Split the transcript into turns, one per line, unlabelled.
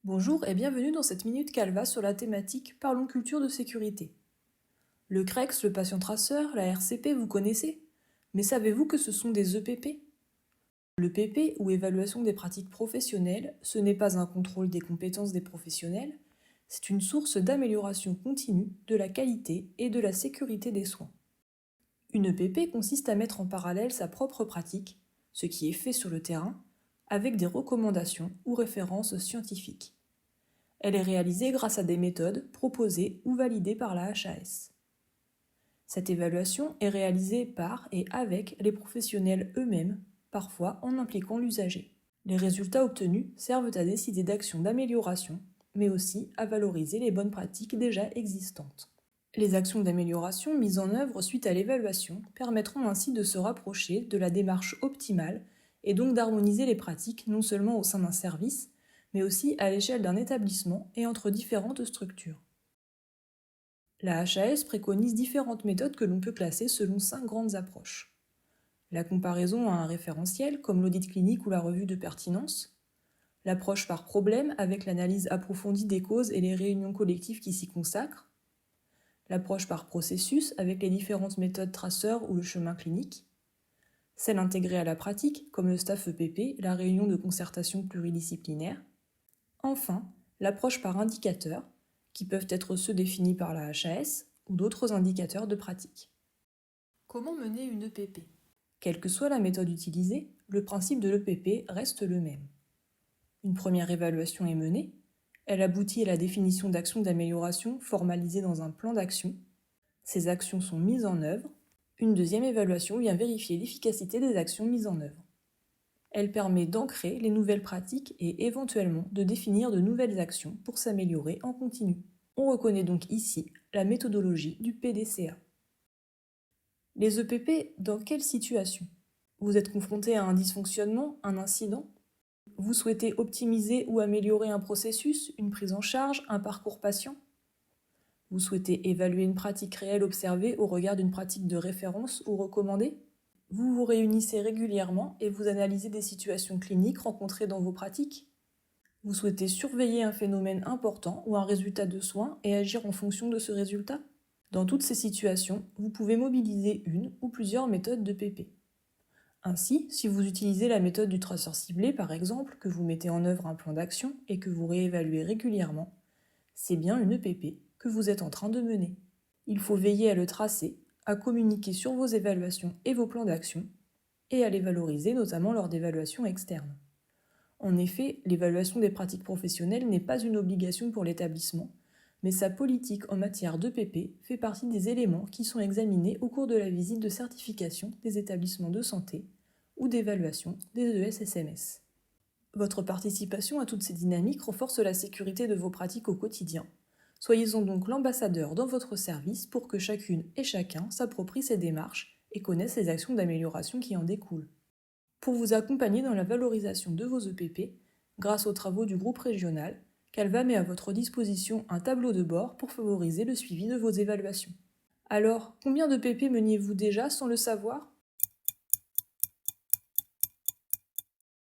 Bonjour et bienvenue dans cette Minute Calva sur la thématique Parlons culture de sécurité. Le CREX, le patient traceur, la RCP, vous connaissez? Mais savez-vous que ce sont des EPP? Le PP, ou évaluation des pratiques professionnelles, ce n'est pas un contrôle des compétences des professionnels, c'est une source d'amélioration continue de la qualité et de la sécurité des soins. Une EPP consiste à mettre en parallèle sa propre pratique, ce qui est fait sur le terrain, avec des recommandations ou références scientifiques. Elle est réalisée grâce à des méthodes proposées ou validées par la HAS. Cette évaluation est réalisée par et avec les professionnels eux-mêmes, parfois en impliquant l'usager. Les résultats obtenus servent à décider d'actions d'amélioration, mais aussi à valoriser les bonnes pratiques déjà existantes. Les actions d'amélioration mises en œuvre suite à l'évaluation permettront ainsi de se rapprocher de la démarche optimale et donc d'harmoniser les pratiques non seulement au sein d'un service, mais aussi à l'échelle d'un établissement et entre différentes structures. La HAS préconise différentes méthodes que l'on peut classer selon 5 grandes approches. La comparaison à un référentiel, comme l'audit clinique ou la revue de pertinence, l'approche par problème avec l'analyse approfondie des causes et les réunions collectives qui s'y consacrent, l'approche par processus avec les différentes méthodes traceurs ou le chemin clinique, celle intégrée à la pratique comme le staff EPP, la réunion de concertation pluridisciplinaire, enfin l'approche par indicateurs, qui peuvent être ceux définis par la HAS ou d'autres indicateurs de pratique. Comment mener une EPP? Quelle que soit la méthode utilisée, le principe de l'EPP reste le même. Une première évaluation est menée, elle aboutit à la définition d'actions d'amélioration formalisées dans un plan d'action. Ces actions sont mises en œuvre. Une deuxième évaluation vient vérifier l'efficacité des actions mises en œuvre. Elle permet d'ancrer les nouvelles pratiques et éventuellement de définir de nouvelles actions pour s'améliorer en continu. On reconnaît donc ici la méthodologie du PDCA. Les EPP, dans quelle situation? Vous êtes confronté à un dysfonctionnement, un incident? Vous souhaitez optimiser ou améliorer un processus, une prise en charge, un parcours patient? Vous souhaitez évaluer une pratique réelle observée au regard d'une pratique de référence ou recommandée? Vous vous réunissez régulièrement et vous analysez des situations cliniques rencontrées dans vos pratiques? Vous souhaitez surveiller un phénomène important ou un résultat de soins et agir en fonction de ce résultat? Dans toutes ces situations, vous pouvez mobiliser une ou plusieurs méthodes de PP. Ainsi, si vous utilisez la méthode du traceur ciblé par exemple, que vous mettez en œuvre un plan d'action et que vous réévaluez régulièrement, c'est bien une EPP que vous êtes en train de mener. Il faut veiller à le tracer, à communiquer sur vos évaluations et vos plans d'action, et à les valoriser notamment lors d'évaluations externes. En effet, l'évaluation des pratiques professionnelles n'est pas une obligation pour l'établissement, mais sa politique en matière d'EPP fait partie des éléments qui sont examinés au cours de la visite de certification des établissements de santé ou d'évaluation des ESSMS. Votre participation à toutes ces dynamiques renforce la sécurité de vos pratiques au quotidien. Soyez-en donc l'ambassadeur dans votre service pour que chacune et chacun s'approprie ces démarches et connaisse les actions d'amélioration qui en découlent. Pour vous accompagner dans la valorisation de vos EPP, grâce aux travaux du groupe régional, Calva met à votre disposition un tableau de bord pour favoriser le suivi de vos évaluations. Alors, combien d'EPP meniez-vous déjà sans le savoir?